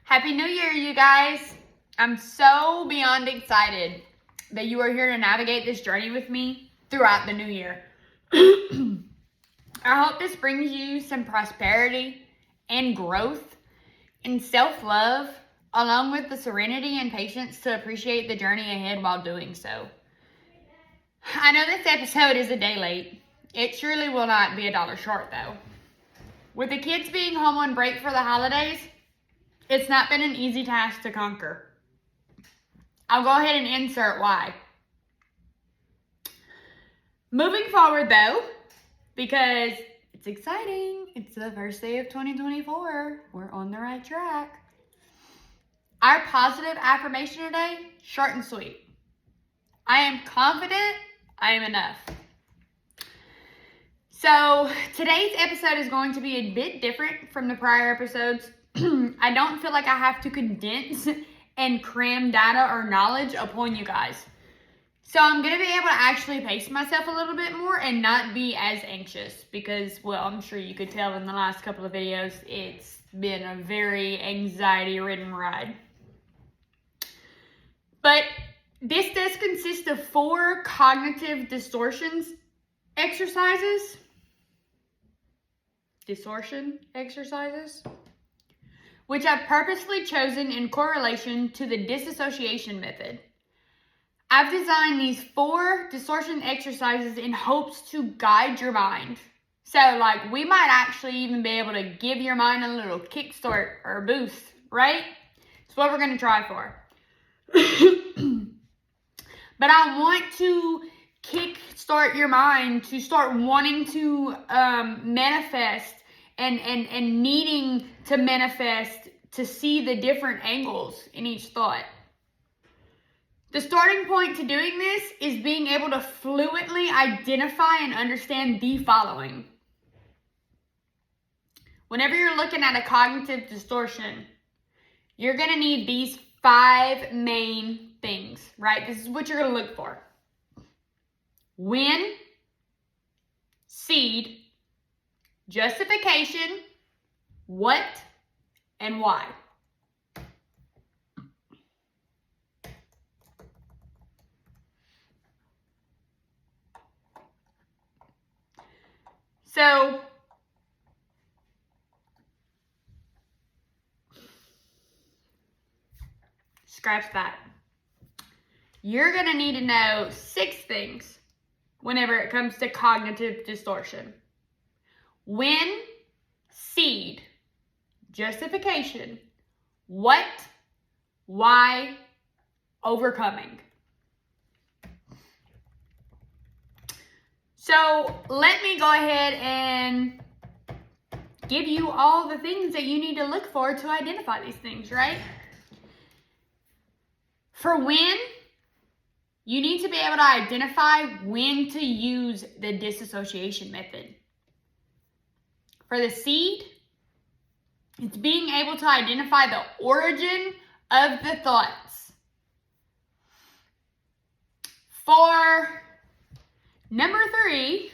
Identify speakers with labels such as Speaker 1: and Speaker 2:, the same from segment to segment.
Speaker 1: Happy New Year, you guys. I'm so beyond excited that you are here to navigate this journey with me throughout the new year. I hope this brings you some prosperity and growth and self-love, along with the serenity and patience to appreciate the journey ahead while doing so. I know this episode is a day late. It surely will not be $1 short, though. With the kids being home on break for the holidays, it's not been an easy task to conquer. I'll go ahead and insert why. Moving forward, though, because it's exciting. It's the first day of 2024. We're on the right track. Our positive affirmation today, short and sweet. I am confident I am enough. So today's episode is going to be a bit different from the prior episodes. I don't feel like I have to condense and cram data or knowledge upon you guys. So I'm going to be able to actually pace myself a little bit more and not be as anxious because, well, I'm sure you could tell in the last couple of videos, it's been a very anxiety-ridden ride. But this does consist of 4 cognitive distortion exercises, which I've purposely chosen in correlation to the disassociation method. I've designed these 4 distortion exercises in hopes to guide your mind. So, like, we might actually even be able to give your mind a little kickstart or boost, right? That's what we're going to try for. But I want to kickstart your mind to start wanting to manifest and needing to manifest to see the different angles in each thought. The starting point to doing this is being able to fluently identify and understand the following. Whenever you're looking at a cognitive distortion, you're going to need these 5 main things, right? This is what you're going to look for. When, seed, justification, what, and why. So, scratch that. You're going to need to know 6 things whenever it comes to cognitive distortion. When, seed, justification, what, why, overcoming. So let me go ahead and give you all the things that you need to look for to identify these things, right? For when, you need to be able to identify when to use the disassociation method. For the seed, it's being able to identify the origin of the thoughts. For number 3,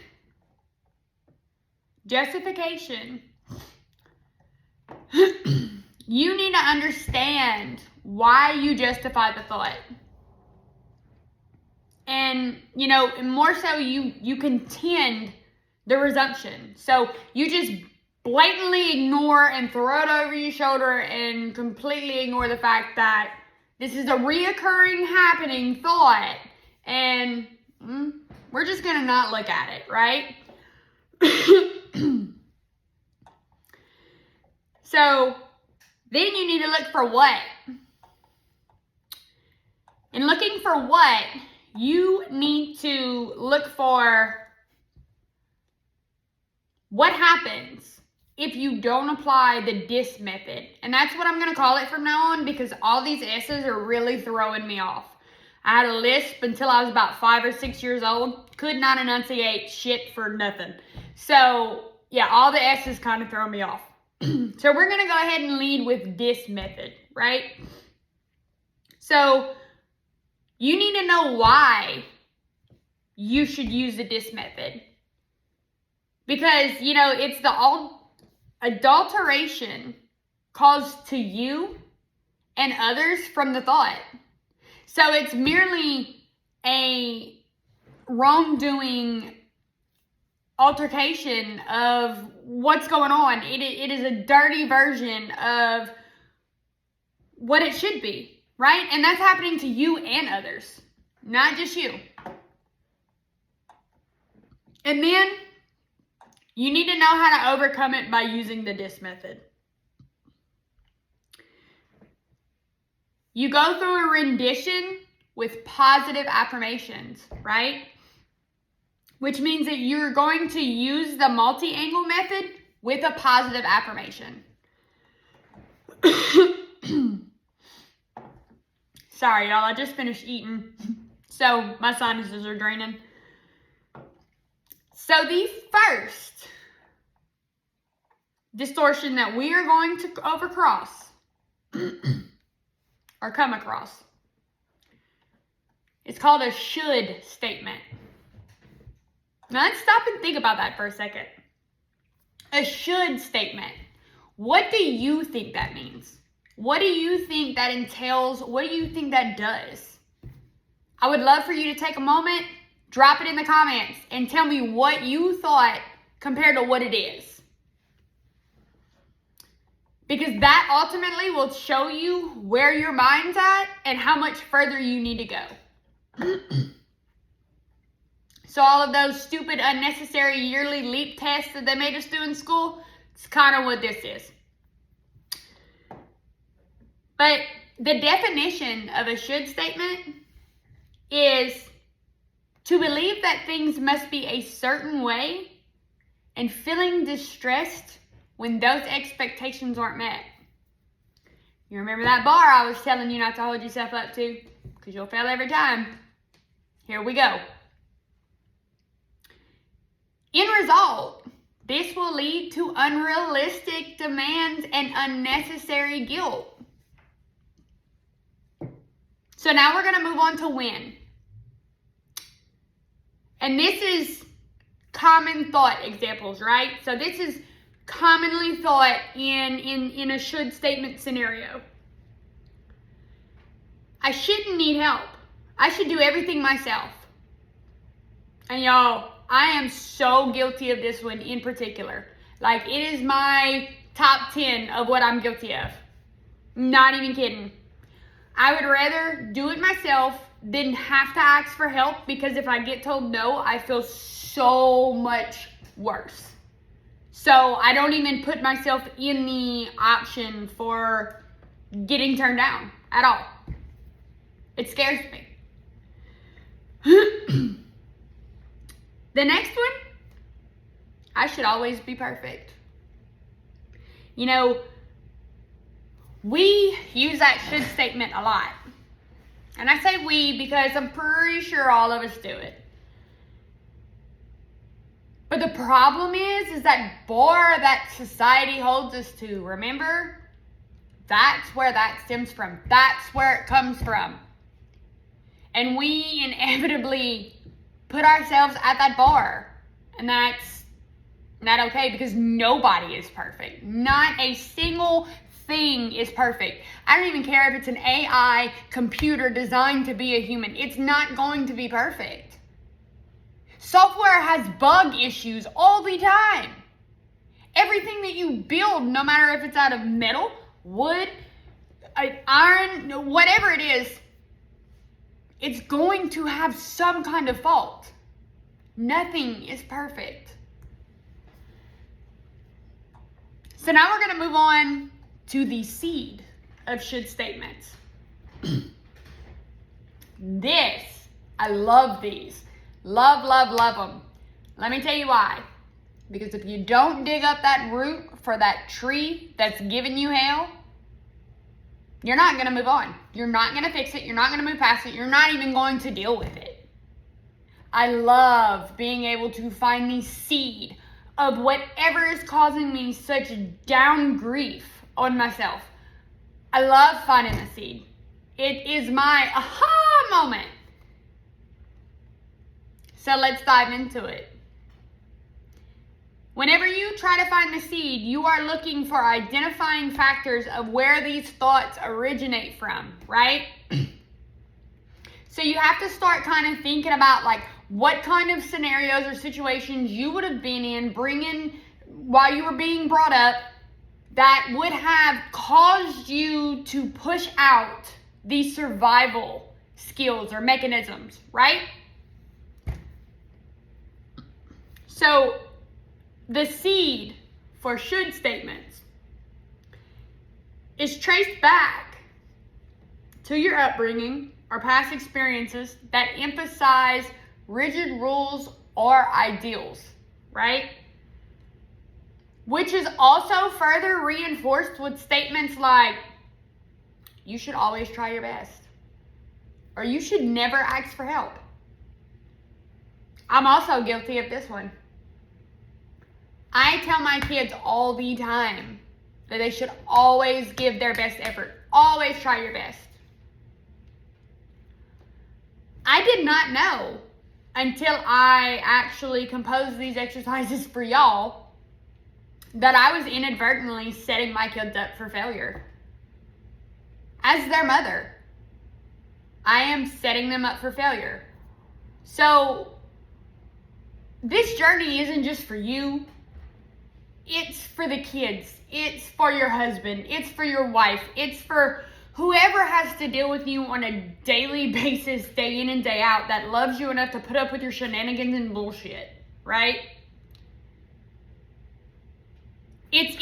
Speaker 1: justification. You need to understand why you justify the thought. And, more so you contend the resumption. So you just blatantly ignore and throw it over your shoulder and completely ignore the fact that this is a reoccurring happening thought. And we're just going to not look at it, right? So then you need to look for what. And looking for what, you need to look for what happens if you don't apply the DIS method. And that's what I'm going to call it from now on because all these S's are really throwing me off. I had a lisp until I was about 5 or 6 years old. Could not enunciate shit for nothing. So, yeah, all the S's kind of throw me off. So we're going to go ahead and lead with DIS method, right? So you need to know why you should use the DIS method. Because, you know, it's the adulteration caused to you and others from the thought. So it's merely a wrongdoing altercation of what's going on. It is a dirty version of what it should be, right? And that's happening to you and others, not just you. And then you need to know how to overcome it by using the DISC method. You go through a rendition with positive affirmations, right? Which means that you're going to use the multi-angle method with a positive affirmation. Sorry, y'all, I just finished eating, so my sinuses are draining. So the first distortion that we are going to overcross or come across, it's called a should statement. Now let's stop and think about that for a second. A should statement. What do you think that means? What do you think that entails? What do you think that does? I would love for you to take a moment, drop it in the comments, and tell me what you thought compared to what it is. Because that ultimately will show you where your mind's at and how much further you need to go. So all of those stupid, unnecessary yearly leap tests that they made us do in school, it's kind of what this is. But the definition of a should statement is to believe that things must be a certain way and feeling distressed when those expectations aren't met. You remember that bar I was telling you not to hold yourself up to? Because you'll fail every time. Here we go. In result, this will lead to unrealistic demands and unnecessary guilt. So now we're going to move on to win. And this is common thought examples, right? So this is commonly thought in a should statement scenario. I shouldn't need help. I should do everything myself. And y'all, I am so guilty of this one in particular. Like, it is my top 10 of what I'm guilty of. Not even kidding. I would rather do it myself than have to ask for help, because if I get told no, I feel so much worse. So I don't even put myself in the option for getting turned down at all. It scares me. The next one, I should always be perfect. You know, we use that should statement a lot. And I say we because I'm pretty sure all of us do it. But the problem is that bar that society holds us to, remember? That's where that stems from. That's where it comes from. And we inevitably put ourselves at that bar. And that's not okay, because nobody is perfect. Not a single thing is perfect. I don't even care if it's an AI computer designed to be a human. It's not going to be perfect. Software has bug issues all the time. Everything that you build, no matter if it's out of metal, wood, iron, whatever it is, it's going to have some kind of fault. Nothing is perfect. So now we're going to move on to the seed of should statements. This, I love these. Love, love, love them. Let me tell you why. Because if you don't dig up that root for that tree that's giving you hell, you're not going to move on. You're not going to fix it. You're not going to move past it. You're not even going to deal with it. I love being able to find the seed of whatever is causing me such down grief on myself. I love finding the seed. It is my aha moment. So let's dive into it. Whenever you try to find the seed, you are looking for identifying factors of where these thoughts originate from, right? So you have to start kind of thinking about like what kind of scenarios or situations you would have been in, while you were being brought up, that would have caused you to push out these survival skills or mechanisms, right? So the seed for should statements is traced back to your upbringing or past experiences that emphasize rigid rules or ideals, right? Which is also further reinforced with statements like, you should always try your best, or you should never ask for help. I'm also guilty of this one. I tell my kids all the time that they should always give their best effort. Always try your best. I did not know until I actually composed these exercises for y'all that I was inadvertently setting my kids up for failure. As their mother, I am setting them up for failure. So this journey isn't just for you. It's for the kids. It's for your husband. It's for your wife. It's for whoever has to deal with you on a daily basis, day in and day out, that loves you enough to put up with your shenanigans and bullshit, right? It's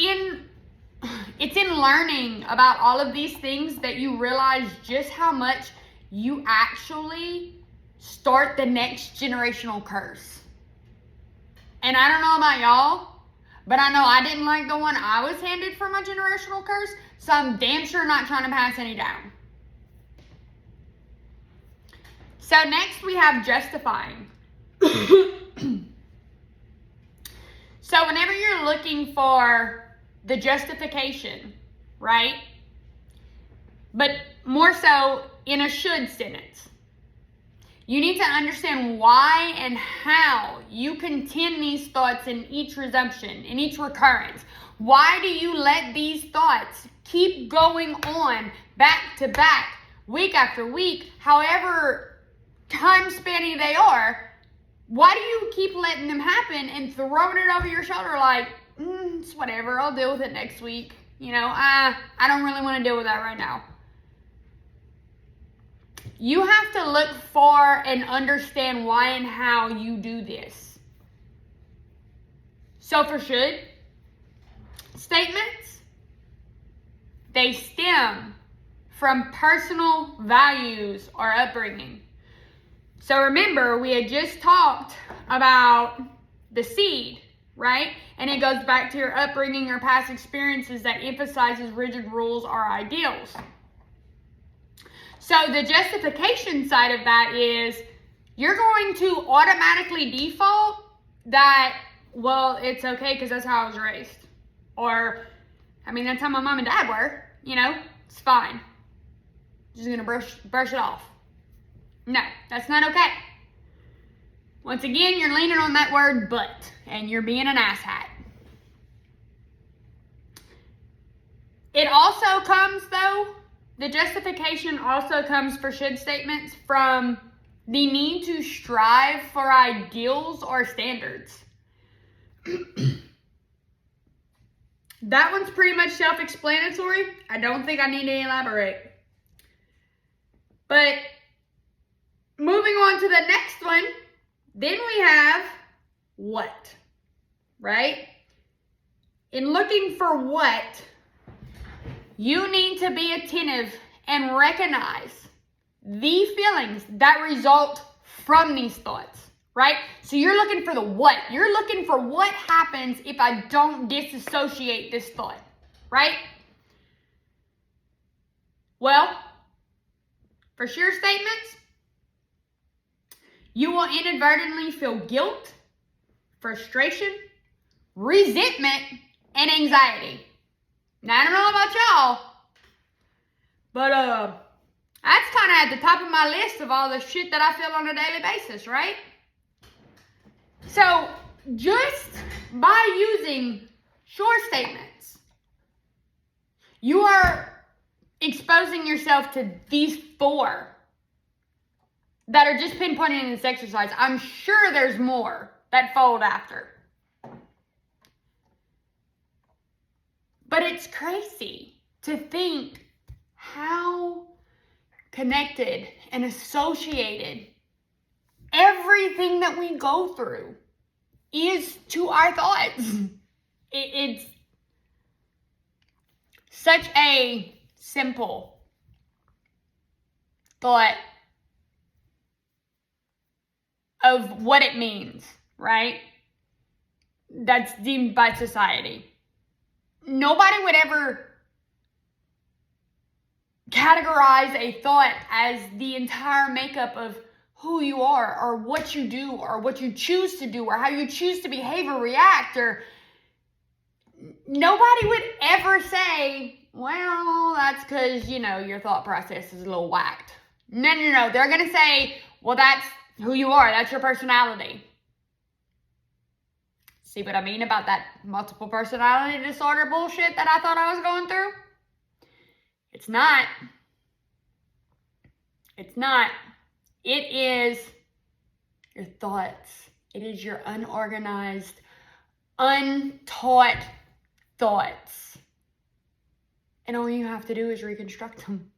Speaker 1: in learning about all of these things that you realize just how much you actually start the next generational curse. And I don't know about y'all, but I know I didn't like the one I was handed for my generational curse, so I'm damn sure not trying to pass any down. So next we have justifying. So whenever you're looking for the justification, right? But more so in a should sentence, you need to understand why and how you contend these thoughts in each resumption, in each recurrence. Why do you let these thoughts keep going on back to back, week after week, however time spanny they are? Why do you keep letting them happen and throwing it over your shoulder like, it's whatever, I'll deal with it next week. You know, I don't really want to deal with that right now. You have to look for and understand why and how you do this. So for should statements, they stem from personal values or upbringing. So remember, we had just talked about the seed, right? And it goes back to your upbringing or past experiences that emphasizes rigid rules or ideals. So the justification side of that is you're going to automatically default that, well, it's okay because that's how I was raised. Or, I mean, that's how my mom and dad were, you know, it's fine. Just gonna brush it off. No, that's not okay. Once again, you're leaning on that word but, and you're being an asshat. It also comes, though, the justification also comes for should statements from the need to strive for ideals or standards. That one's pretty much self-explanatory. I don't think I need to elaborate. But moving on to the next one, then we have what, right? In looking for what, you need to be attentive and recognize the feelings that result from these thoughts, right? So you're looking for the what. You're looking for what happens if I don't disassociate this thought, right? Well, for sure statements, you will inadvertently feel guilt, frustration, resentment, and anxiety. Now, I don't know about y'all, but that's kind of at the top of my list of all the shit that I feel on a daily basis, right? So, just by using sure statements, you are exposing yourself to these 4 that are just pinpointed in this exercise. I'm sure there's more that fold after. But it's crazy to think how connected and associated everything that we go through is to our thoughts. It's such a simple thought of what it means, right? That's deemed by society. Nobody would ever categorize a thought as the entire makeup of who you are, or what you do, or what you choose to do, or how you choose to behave or react, or nobody would ever say, well, that's because, your thought process is a little whacked. No. They're going to say, well, that's who you are. That's your personality. See what I mean about that multiple personality disorder bullshit that I thought I was going through? It's not. It's not. It is your thoughts. It is your unorganized, untaught thoughts. And all you have to do is reconstruct them.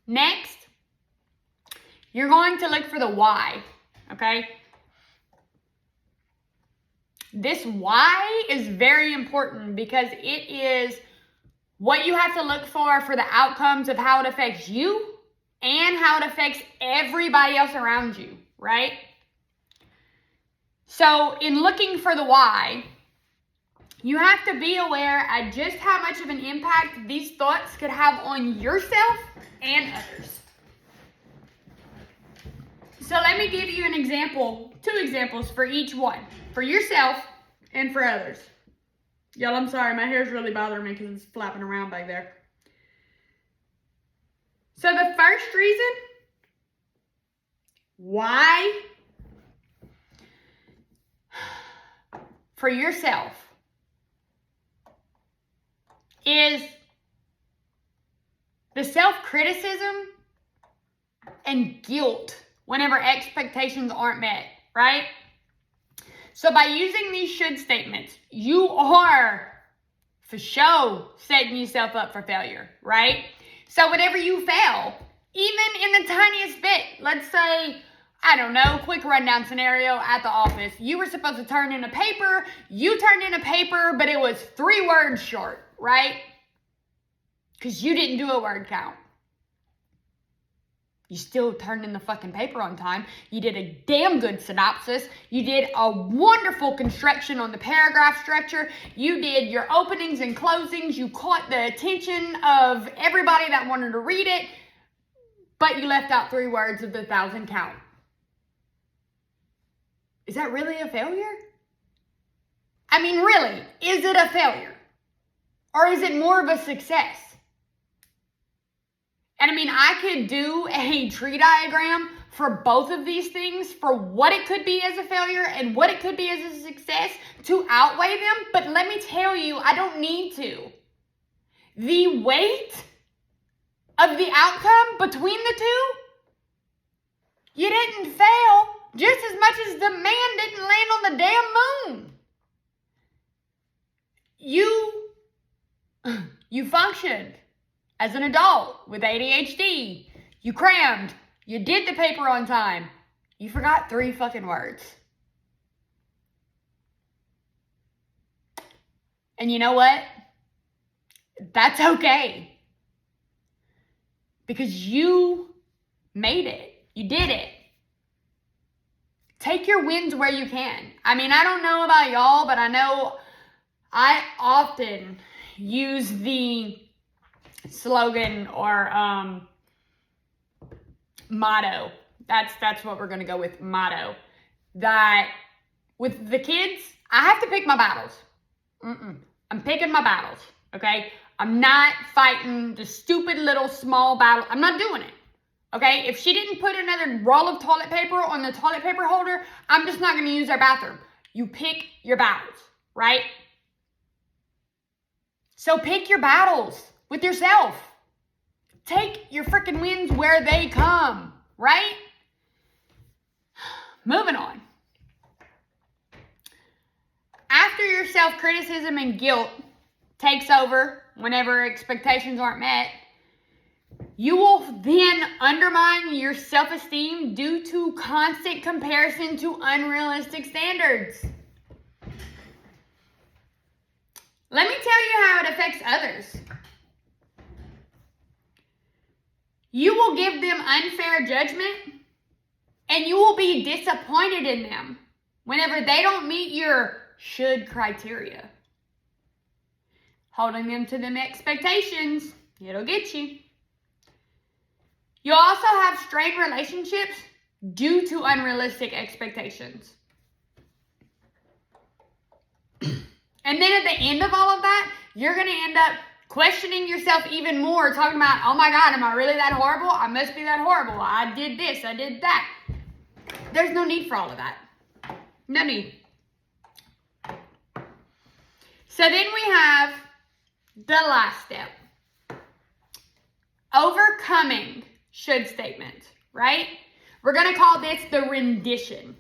Speaker 1: Next, you're going to look for the why, okay? This why is very important because it is what you have to look for the outcomes of how it affects you and how it affects everybody else around you, right? So in looking for the why, you have to be aware at just how much of an impact these thoughts could have on yourself and others. So let me give you an example, 2 examples for each one, for yourself and for others. Y'all, I'm sorry, my hair's really bothering me because it's flapping around back there. So the first reason why for yourself is the self-criticism and guilt whenever expectations aren't met, right? So by using these should statements, you are for sure setting yourself up for failure, right? So whenever you fail, even in the tiniest bit, let's say, I don't know, quick rundown scenario at the office. You were supposed to turn in a paper. You turned in a paper, but it was 3 words short, right? Because you didn't do a word count. You still turned in the fucking paper on time. You did a damn good synopsis. You did a wonderful construction on the paragraph structure. You did your openings and closings. You caught the attention of everybody that wanted to read it. But you left out 3 words of the 1,000 count. Is that really a failure? I mean, really, is it a failure? Or is it more of a success? And I mean, I could do a tree diagram for both of these things, for what it could be as a failure and what it could be as a success to outweigh them. But let me tell you, I don't need to. The weight of the outcome between the 2, you didn't fail just as much as the man didn't land on the damn moon. You functioned as an adult with ADHD. You crammed. You did the paper on time. You forgot 3 fucking words. And you know what? That's okay. Because you made it. You did it. Take your wins where you can. I mean, I don't know about y'all, but I know I often use the slogan or motto. That's what we're going to go with, motto. That with the kids, I have to pick my battles. I'm picking my battles, okay? I'm not fighting the stupid little small battle. I'm not doing it, Okay, if she didn't put another roll of toilet paper on the toilet paper holder, I'm just not going to use our bathroom. You pick your battles, right? So pick your battles with yourself. Take your freaking wins where they come, right? Moving on. After your self-criticism and guilt takes over whenever expectations aren't met, you will then undermine your self-esteem due to constant comparison to unrealistic standards. Let me tell you how it affects others. You will give them unfair judgment, and you will be disappointed in them whenever they don't meet your should criteria. Holding them to them expectations, it'll get you. You'll also have strained relationships due to unrealistic expectations. And then at the end of all of that, you're going to end up questioning yourself even more, talking about, oh my God, am I really that horrible? I must be that horrible. I did this, I did that. There's no need for all of that. No need. So then we have the last step. Overcoming should statements, right? We're going to call this the rendition.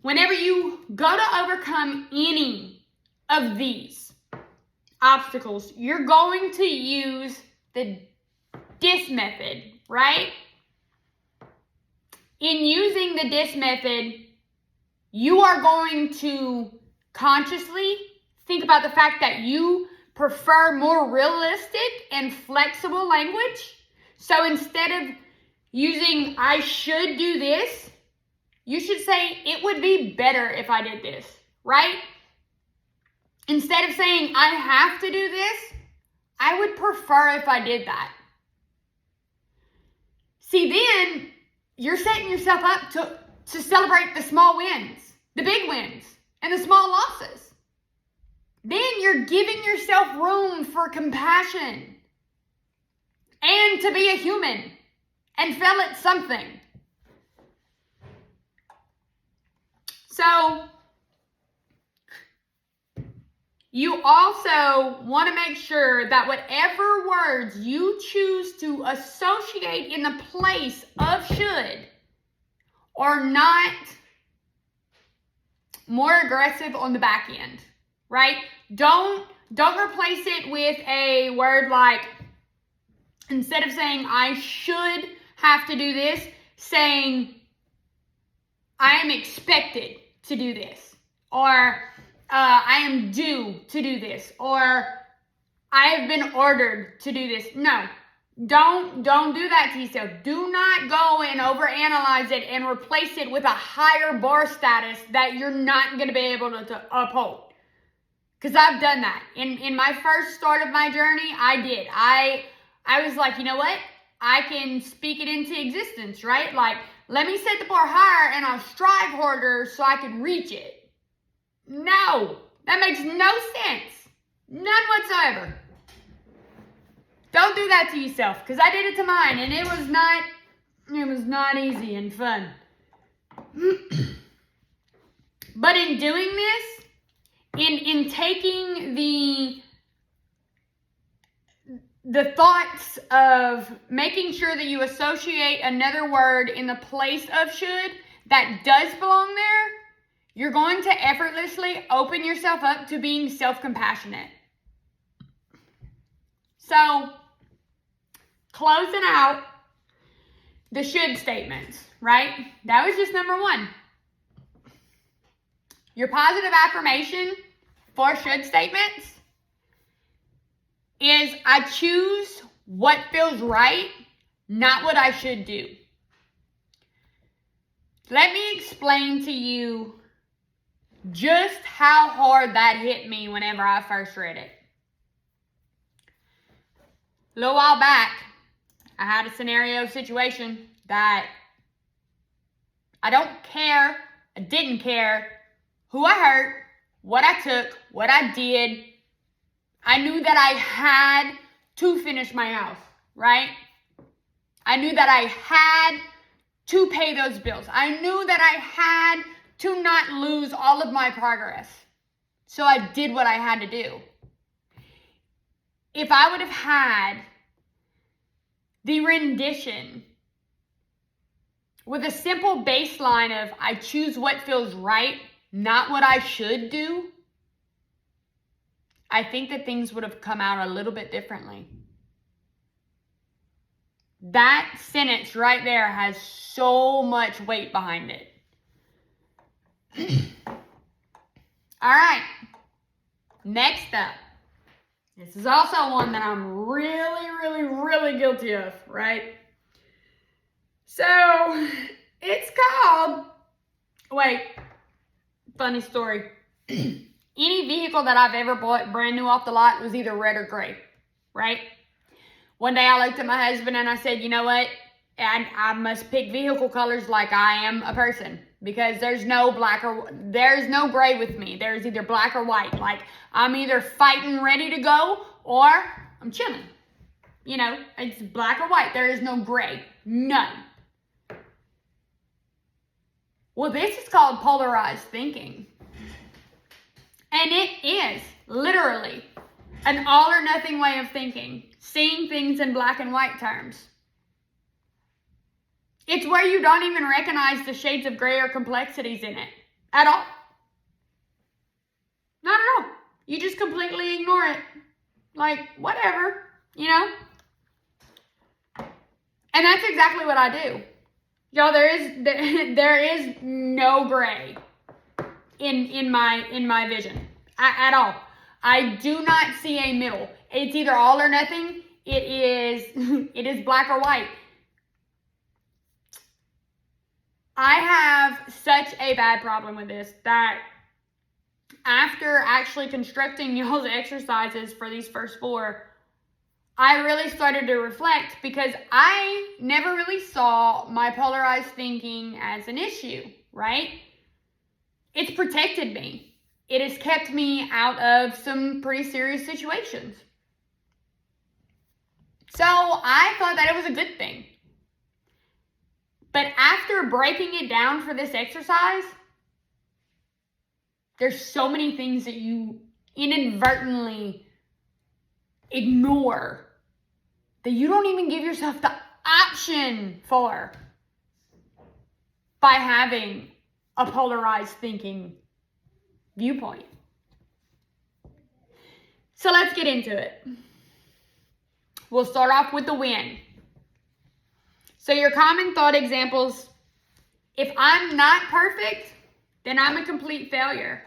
Speaker 1: Whenever you go to overcome any of these obstacles, you're going to use the dis method, right? In using the dis method, you are going to consciously think about the fact that you prefer more realistic and flexible language. So instead of using I should do this, you should say it would be better if I did this, right? Instead of saying I have to do this, I would prefer if I did that. See, then you're setting yourself up to celebrate the small wins, the big wins, and the small losses. Then you're giving yourself room for compassion and to be a human and fail at something. So, you also want to make sure that whatever words you choose to associate in the place of should are not more aggressive on the back end, right? Don't replace it with a word like, instead of saying I should have to do this, saying I am expected to do this, or I am due to do this, or I have been ordered to do this. No, don't do that to yourself. Do not go and overanalyze it and replace it with a higher bar status that you're not going to be able to uphold. Because I've done that. In my first start of my journey, I did. I was like, you know what? I can speak it into existence, right? Like, let me set the bar higher and I'll strive harder so I can reach it. No, that makes no sense. None whatsoever. Don't do that to yourself, because I did it to mine and it was not easy and fun. But in doing this, in taking the thoughts of making sure that you associate another word in the place of should that does belong there, you're going to effortlessly open yourself up to being self-compassionate. So, closing out the should statements, right? That was just number one. Your positive affirmation for should statements is I choose what feels right, not what I should do. Let me explain to you just how hard that hit me whenever I first read it. A little while back, I had a scenario situation that I didn't care who I hurt, what I took, what I did. I knew that I had to finish my house, right? I knew that I had to pay those bills. I knew that I had to not lose all of my progress. So I did what I had to do. If I would have had the rendition with a simple baseline of I choose what feels right, not what I should do, I think that things would have come out a little bit differently. That sentence right there has so much weight behind it. All right. Next up. This is also one that I'm really guilty of, right? So, it's called, funny story. Any vehicle that I've ever bought brand new off the lot was either red or gray, right? One day I looked at my husband and I said, you know what? I must pick vehicle colors like I am a person, because there's no gray with me. There's either black or white. Like, I'm either fighting ready to go or I'm chilling. You know, it's black or white. There is no gray. None. Well, this is called polarized thinking. And it is literally an all or nothing way of thinking, seeing things in black and white terms. It's where you don't even recognize the shades of gray or complexities in it at all. Not at all. You just completely ignore it. Like, whatever, you know? And that's exactly what I do. Y'all, there is no gray in my vision at all. I do not see a middle. It's either all or nothing. It is black or white. I have such a bad problem with this that after actually constructing y'all's exercises for these first 4, I really started to reflect, because I never really saw my polarized thinking as an issue, right? It's protected me. It has kept me out of some pretty serious situations. So I thought that it was a good thing. But after breaking it down for this exercise, there's so many things that you inadvertently ignore that you don't even give yourself the option for by having a polarized thinking viewpoint. So let's get into it. We'll start off with the win. So your common thought examples: if I'm not perfect, then I'm a complete failure.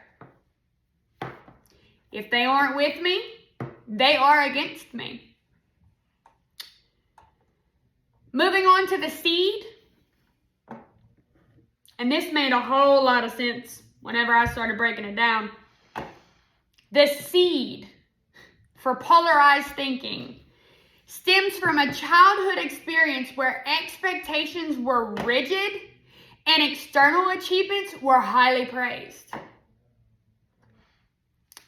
Speaker 1: If they aren't with me, they are against me. Moving on to the seed. And this made a whole lot of sense whenever I started breaking it down. The seed for polarized thinking stems from a childhood experience where expectations were rigid and external achievements were highly praised.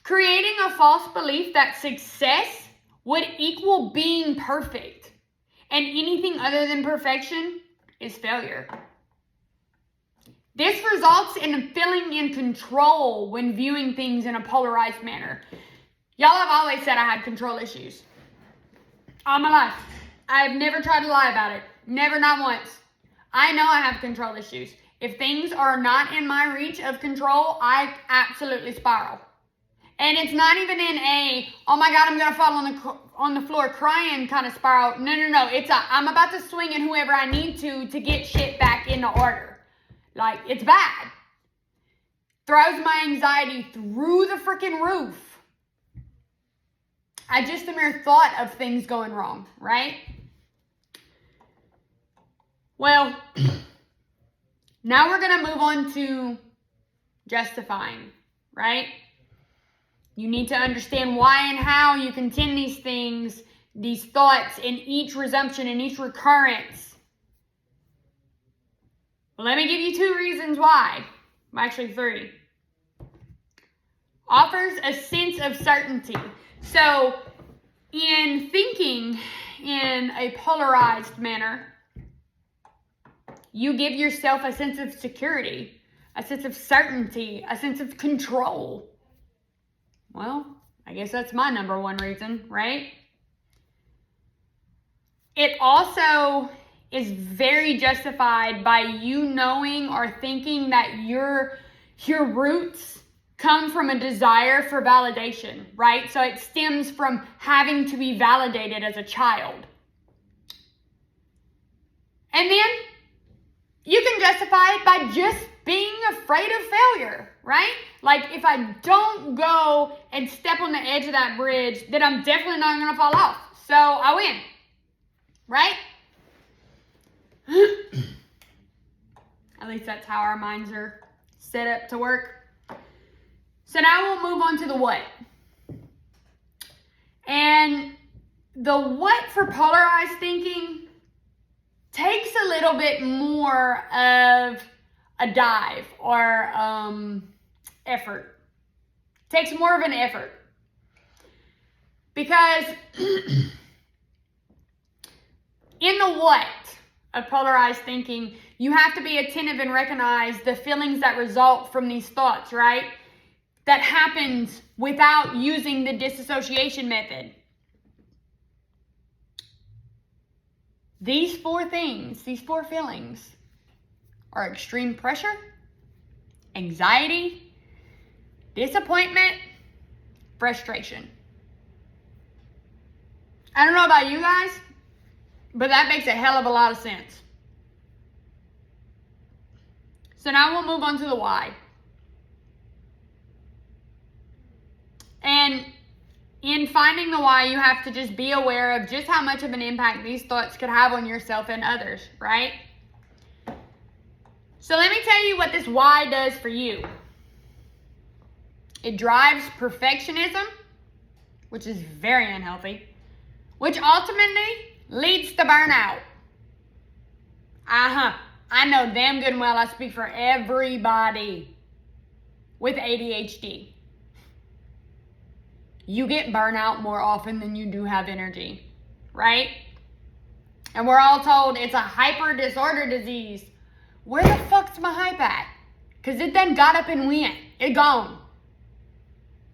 Speaker 1: Creating a false belief that success would equal being perfect, and anything other than perfection is failure. This results in feeling in control when viewing things in a polarized manner. Y'all have always said I had control issues. All my life. I've never tried to lie about it. Never, not once. I know I have control issues. If things are not in my reach of control, I absolutely spiral. And it's not even in a, oh my God, I'm going to fall on the floor crying kind of spiral. No. It's a, I'm about to swing at whoever I need to get shit back into order. Like, it's bad. Throws my anxiety through the freaking roof. Just the mere thought of things going wrong, right? Well, now we're going to move on to justifying, right? You need to understand why and how you contend these things, these thoughts in each resumption, in each recurrence. Well, let me give you 2 reasons why. Actually, 3. Offers a sense of certainty. So, in thinking in a polarized manner, you give yourself a sense of security, a sense of certainty, a sense of control. Well, I guess that's my number one reason, right? It also is very justified by you knowing or thinking that your roots come from a desire for validation, right? So it stems from having to be validated as a child. And then you can justify it by just being afraid of failure, right? Like, if I don't go and step on the edge of that bridge, then I'm definitely not going to fall off. So I win, right? At least that's how our minds are set up to work. So now we'll move on to the what. And the what for polarized thinking takes a little bit more of a dive or effort. Takes more of an effort. Because in the what of polarized thinking, you have to be attentive and recognize the feelings that result from these thoughts, right? That happens without using the disassociation method. These four things, these four feelings are extreme pressure, anxiety, disappointment, frustration. I don't know about you guys, but that makes a hell of a lot of sense. So now we'll move on to the why. And in finding the why, you have to just be aware of just how much of an impact these thoughts could have on yourself and others, right? So let me tell you what this why does for you. It drives perfectionism, which is very unhealthy, which ultimately leads to burnout. I know damn good and well I speak for everybody with ADHD. You get burnout more often than you do have energy, right? And we're all told it's a hyper disorder disease. Where the fuck's my hype at? Because it then got up and went. It gone.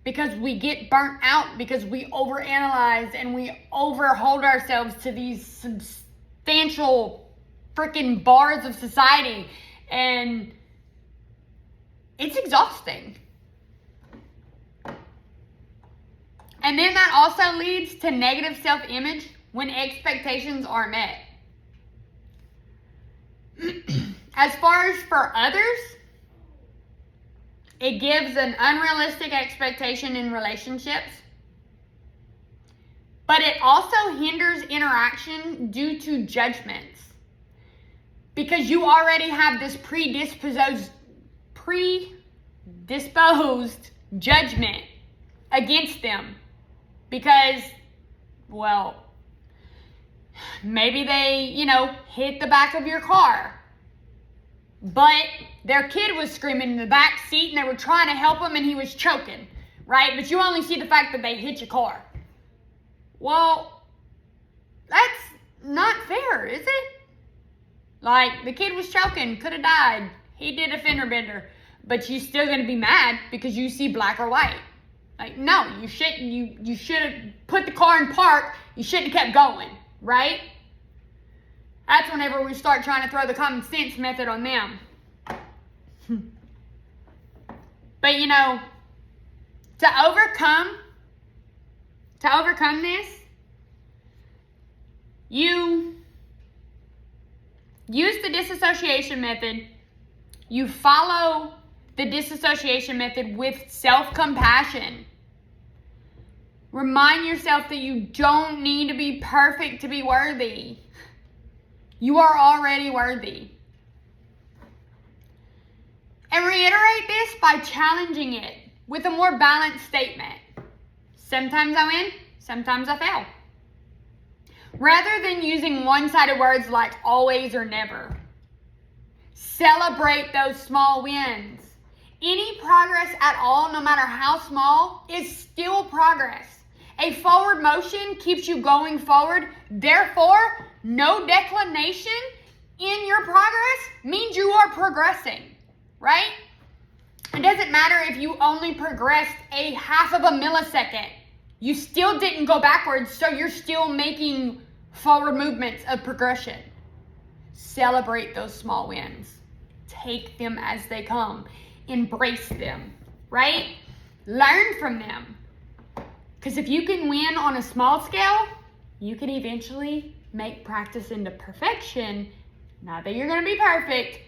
Speaker 1: Because we get burnt out because we overanalyze and we overhold ourselves to these substantial freaking bars of society. And it's exhausting. And then that also leads to negative self-image when expectations aren't met. As far as for others, it gives an unrealistic expectation in relationships. But it also hinders interaction due to judgments. Because you already have this predisposed judgment against them. Because, well, maybe they, hit the back of your car. But their kid was screaming in the back seat and they were trying to help him and he was choking, right? But you only see the fact that they hit your car. Well, that's not fair, is it? Like, the kid was choking, could have died. He did a fender bender. But you're still going to be mad because you see black or white. Like, no, you shouldn't. You should have put the car in park. You shouldn't have kept going, right? That's whenever we start trying to throw the common sense method on them. But to overcome this, you use the disassociation method. You follow the disassociation method with self-compassion. Remind yourself that you don't need to be perfect to be worthy. You are already worthy. And reiterate this by challenging it with a more balanced statement. Sometimes I win, sometimes I fail. Rather than using one-sided words like always or never. Celebrate those small wins. Any progress at all, no matter how small, is still progress. A forward motion keeps you going forward. Therefore, no declination in your progress means you are progressing, right? It doesn't matter if you only progressed a half of a millisecond. You still didn't go backwards, so you're still making forward movements of progression. Celebrate those small wins. Take them as they come. Embrace them, right? Learn from them. Because if you can win on a small scale, you can eventually make practice into perfection. Not that you're going to be perfect,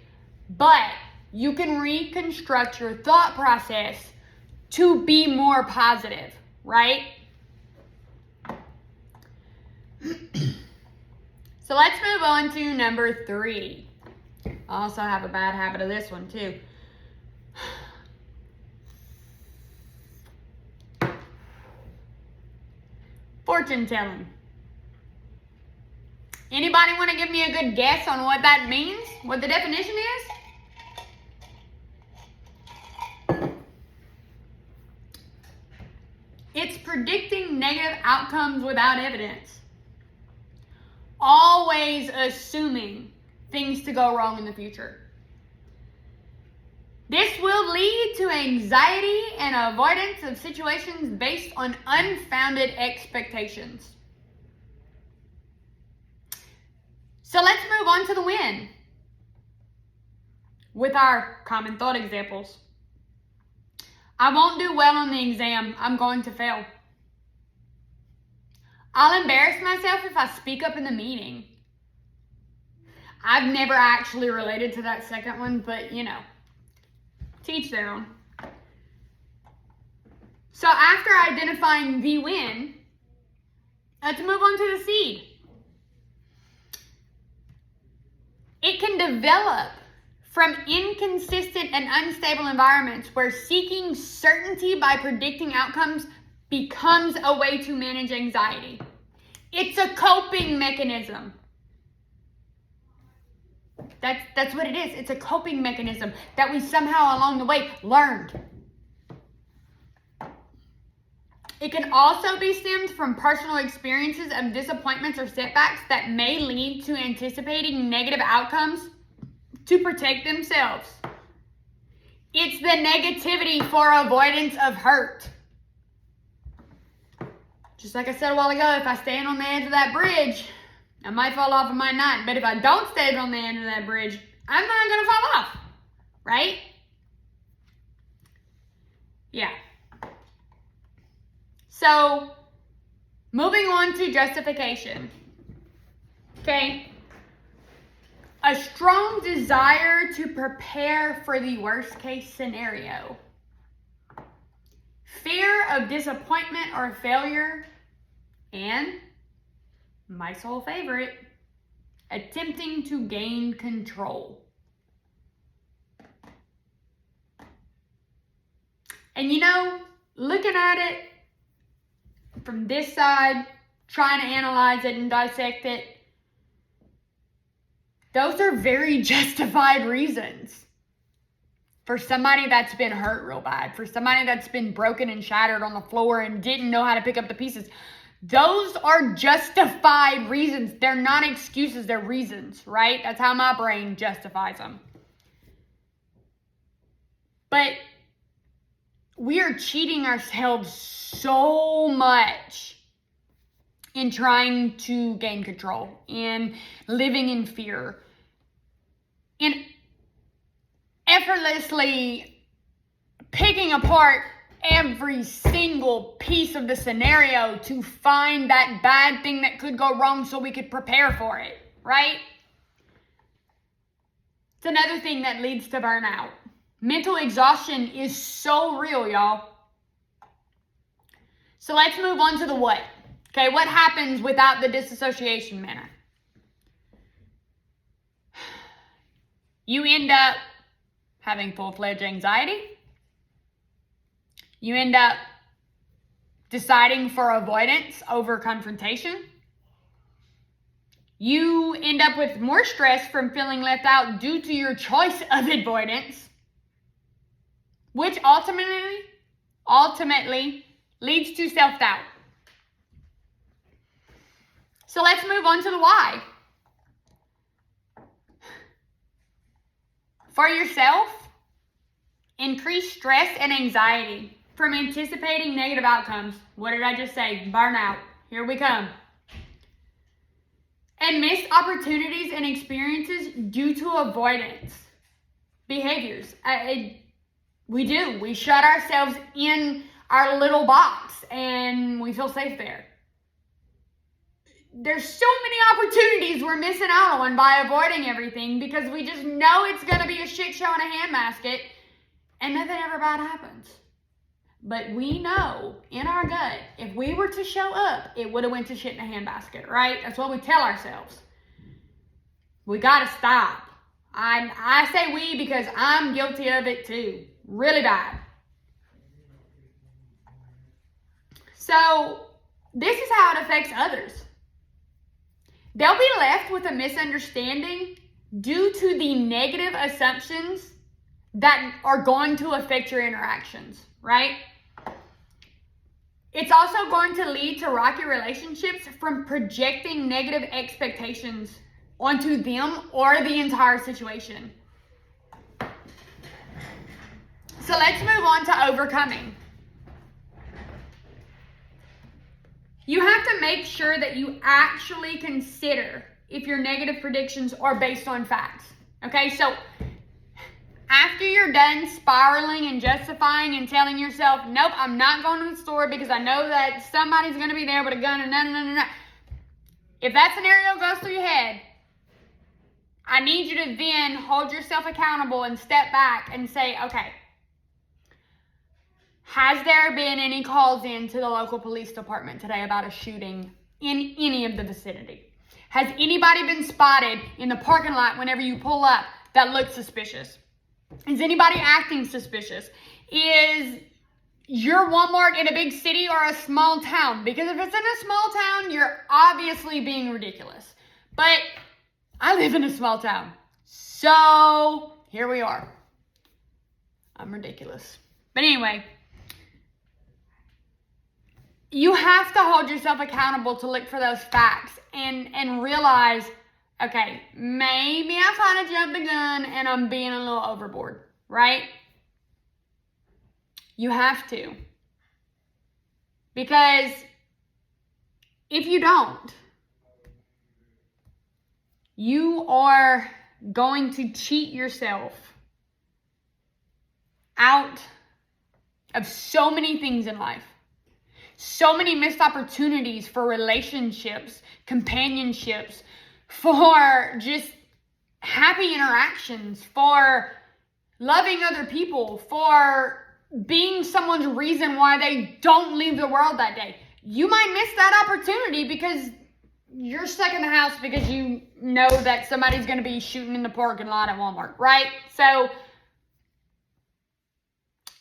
Speaker 1: but you can reconstruct your thought process to be more positive, right? So let's move on to number 3. I also have a bad habit of this one too. Fortune telling. Anybody want to give me a good guess on what that means? What the definition is? It's predicting negative outcomes without evidence. Always assuming things to go wrong in the future. This will lead to anxiety and avoidance of situations based on unfounded expectations. So let's move on to the win with our common thought examples. I won't do well on the exam. I'm going to fail. I'll embarrass myself if I speak up in the meeting. I've never actually related to that second one, but you know, teach their own. So after identifying the win, let's move on to the seed. It can develop from inconsistent and unstable environments where seeking certainty by predicting outcomes becomes a way to manage anxiety. It's a coping mechanism. That's what it is. It's a coping mechanism that we somehow along the way learned. It can also be stemmed from personal experiences of disappointments or setbacks that may lead to anticipating negative outcomes to protect themselves. It's the negativity for avoidance of hurt. Just like I said a while ago, if I stand on the edge of that bridge, I might fall off, I might not. But if I don't stand on the end of that bridge, I'm not going to fall off. Right? Yeah. So, moving on to justification. Okay. A strong desire to prepare for the worst case scenario. Fear of disappointment or failure. And my sole favorite, attempting to gain control. And you know, looking at it from this side, trying to analyze it and dissect it, those are very justified reasons. For somebody that's been hurt real bad, for somebody that's been broken and shattered on the floor and didn't know how to pick up the pieces, those are justified reasons. They're not excuses, they're reasons, right? That's how my brain justifies them. But we are cheating ourselves so much in trying to gain control, in living in fear, in effortlessly picking apart every single piece of the scenario to find that bad thing that could go wrong so we could prepare for it, right? It's another thing that leads to burnout. Mental exhaustion is so real, y'all. So let's move on to the what. Okay, what happens without the disassociation manner? You end up having full-fledged anxiety. You end up deciding for avoidance over confrontation. You end up with more stress from feeling left out due to your choice of avoidance, which ultimately leads to self-doubt. So let's move on to the why. For yourself, increase stress and anxiety from anticipating negative outcomes. What did I just say? Burnout. Here we come. And missed opportunities and experiences due to avoidance behaviors. We do. We shut ourselves in our little box and we feel safe there. There's so many opportunities we're missing out on by avoiding everything because we just know it's going to be a shit show in a handbasket and nothing ever bad happens. But we know in our gut, if we were to show up, it would have went to shit in a handbasket, right? That's what we tell ourselves. We got to stop. I say we because I'm guilty of it too. Really bad. So this is how it affects others. They'll be left with a misunderstanding due to the negative assumptions that are going to affect your interactions, right? It's also going to lead to rocky relationships from projecting negative expectations onto them or the entire situation. So let's move on to overcoming. You have to make sure that you actually consider if your negative predictions are based on facts. Okay, so after you're done spiraling and justifying and telling yourself, nope, I'm not going to the store because I know that somebody's going to be there with a gun and no. If that scenario goes through your head, I need you to then hold yourself accountable and step back and say, okay, has there been any calls in to the local police department today about a shooting in any of the vicinity? Has anybody been spotted in the parking lot whenever you pull up that looks suspicious? Is anybody acting suspicious? Is your Walmart in a big city or a small town? Because if it's in a small town, you're obviously being ridiculous. But I live in a small town. So here we are. I'm ridiculous. But anyway, you have to hold yourself accountable to look for those facts and realize, okay, maybe I kind of jumped the gun and I'm being a little overboard, right? You have to. Because if you don't, you are going to cheat yourself out of so many things in life. So many missed opportunities for relationships, companionships, for just happy interactions, for loving other people, for being someone's reason why they don't leave the world that day. You might miss that opportunity because you're stuck in the house because you know that somebody's going to be shooting in the parking lot at Walmart, right? So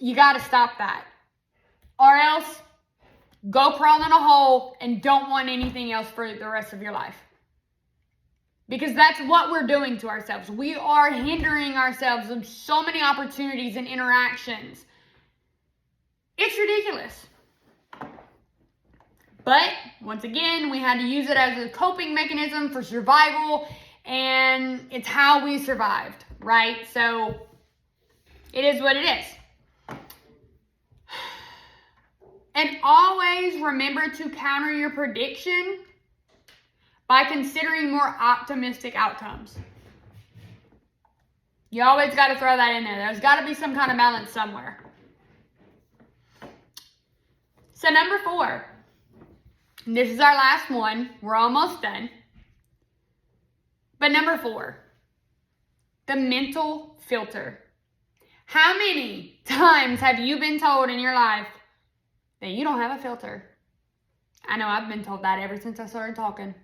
Speaker 1: you got to stop that. Or else go crawl in a hole and don't want anything else for the rest of your life. Because that's what we're doing to ourselves. We are hindering ourselves of so many opportunities and interactions. It's ridiculous. But once again, we had to use it as a coping mechanism for survival, and it's how we survived, right? So it is what it is. And always remember to counter your prediction by considering more optimistic outcomes. You always got to throw that in there. There's got to be some kind of balance somewhere. So number 4. This is our last one. We're almost done. But number 4. The mental filter. How many times have you been told in your life that you don't have a filter? I know I've been told that ever since I started talking.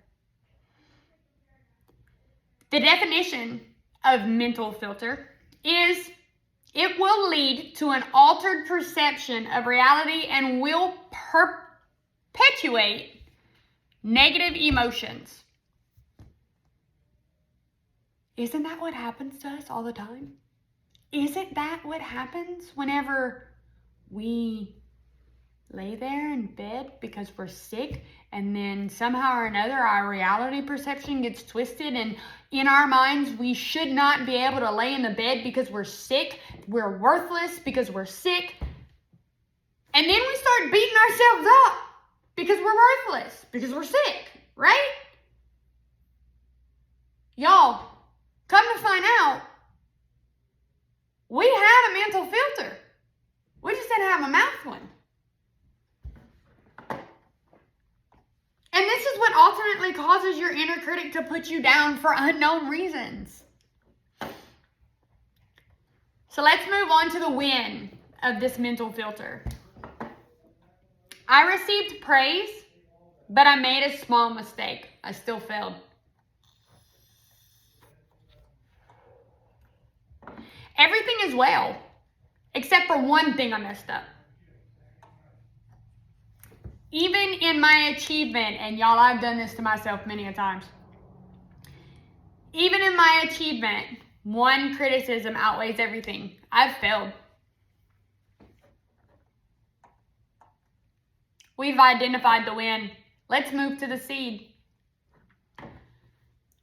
Speaker 1: The definition of mental filter is it will lead to an altered perception of reality and will perpetuate negative emotions. Isn't that what happens to us all the time? Isn't that what happens whenever we lay there in bed because we're sick, and then somehow or another our reality perception gets twisted, and in our minds we should not be able to lay in the bed because we're sick, we're worthless because we're sick, and then we start beating ourselves up because we're worthless, because we're sick, right? Y'all, come to find out, we have a mental filter. We just didn't have a mouth one. And this is what ultimately causes your inner critic to put you down for unknown reasons. So let's move on to the win of this mental filter. I received praise, but I made a small mistake. I still failed. Everything is well, except for one thing I messed up. Even in my achievement, and y'all, I've done this to myself many a times. Even in my achievement, one criticism outweighs everything. I've failed. We've identified the win. Let's move to the seed.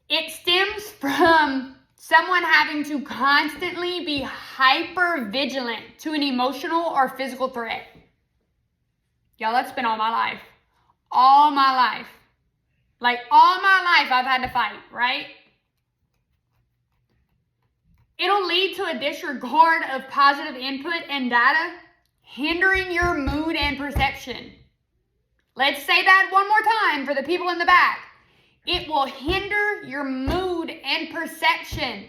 Speaker 1: It stems from someone having to constantly be hyper vigilant to an emotional or physical threat. Y'all, that's been all my life. All my life. Like all my life I've had to fight, right? It'll lead to a disregard of positive input and data, hindering your mood and perception. Let's say that one more time for the people in the back. It will hinder your mood and perception.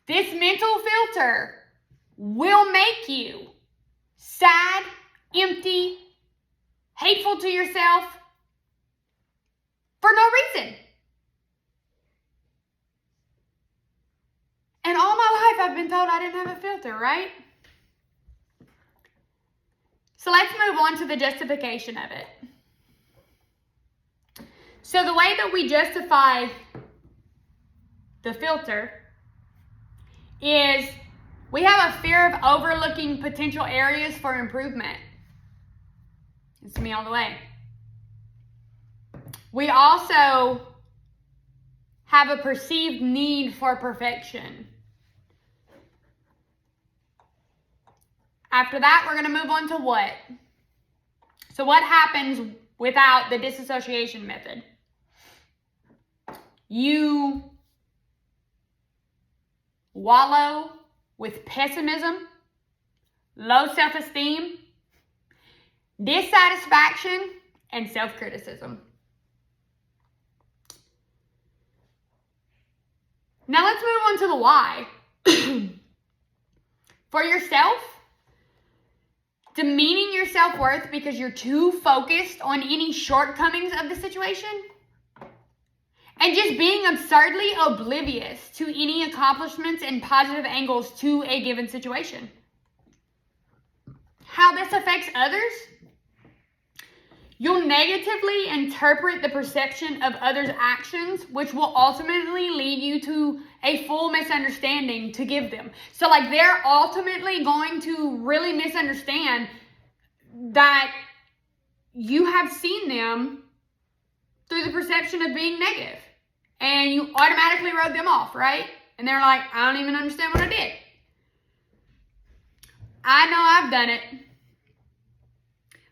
Speaker 1: This mental filter will make you sad, empty, hateful to yourself for no reason. And all my life I've been told I didn't have a filter, right? So let's move on to the justification of it. So the way that we justify the filter is we have a fear of overlooking potential areas for improvement. It's me all the way. We also have a perceived need for perfection. After that, we're going to move on to what? So what happens without the disassociation method? You wallow with pessimism, low self-esteem, dissatisfaction, and self-criticism. Now let's move on to the why. For yourself, demeaning your self-worth because you're too focused on any shortcomings of the situation, and just being absurdly oblivious to any accomplishments and positive angles to a given situation. How this affects others? You'll negatively interpret the perception of others' actions, which will ultimately lead you to a full misunderstanding to give them. So like they're ultimately going to really misunderstand that you have seen them through the perception of being negative. And you automatically wrote them off, right? And they're like, I don't even understand what I did. I know I've done it.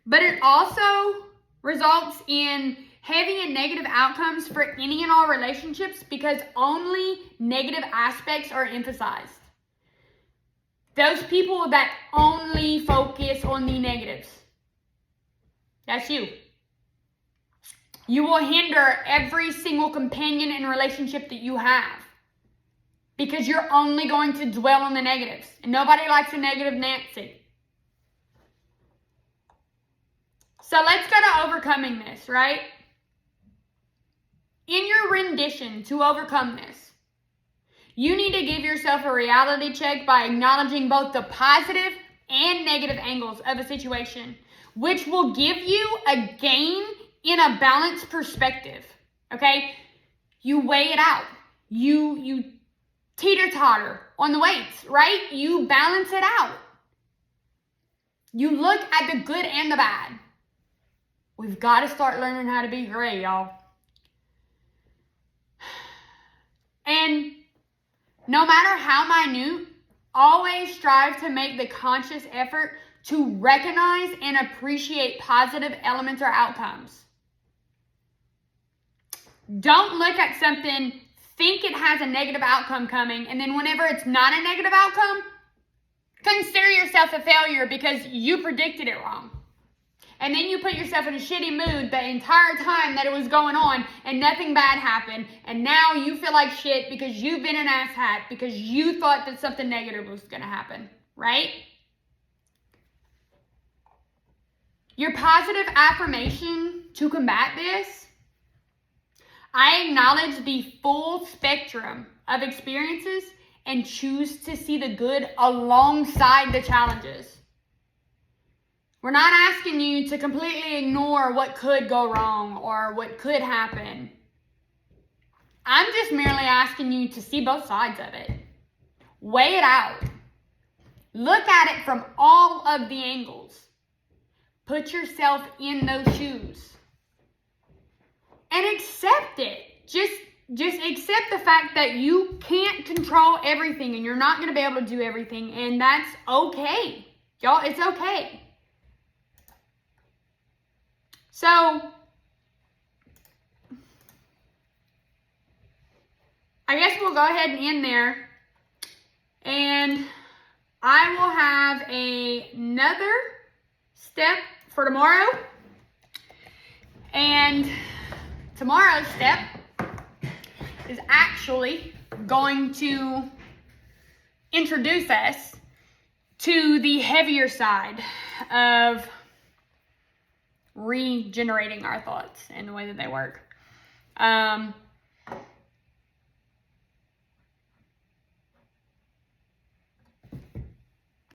Speaker 1: But it also results in heavy and negative outcomes for any and all relationships because only negative aspects are emphasized. Those people that only focus on the negatives. That's you. You will hinder every single companion and relationship that you have because you're only going to dwell on the negatives. And nobody likes a negative Nancy. So let's go to overcoming this, right? In your rendition to overcome this, you need to give yourself a reality check by acknowledging both the positive and negative angles of a situation, which will give you a gain in a balanced perspective, okay? You weigh it out. You teeter-totter on the weights, right? You balance it out. You look at the good and the bad. We've got to start learning how to be gray, y'all. And no matter how minute, always strive to make the conscious effort to recognize and appreciate positive elements or outcomes. Don't look at something, think it has a negative outcome coming, and then whenever it's not a negative outcome, consider yourself a failure because you predicted it wrong. And then you put yourself in a shitty mood the entire time that it was going on and nothing bad happened. And now you feel like shit because you've been an asshat because you thought that something negative was going to happen, right? Your positive affirmation to combat this: I acknowledge the full spectrum of experiences and choose to see the good alongside the challenges. We're not asking you to completely ignore what could go wrong or what could happen. I'm just merely asking you to see both sides of it. Weigh it out. Look at it from all of the angles. Put yourself in those shoes. And accept it. Just accept the fact that you can't control everything and you're not going to be able to do everything, and that's okay. Y'all, it's okay. So, I guess we'll go ahead and end there. And I will have another step for tomorrow. And tomorrow's step is actually going to introduce us to the heavier side of regenerating our thoughts and the way that they work.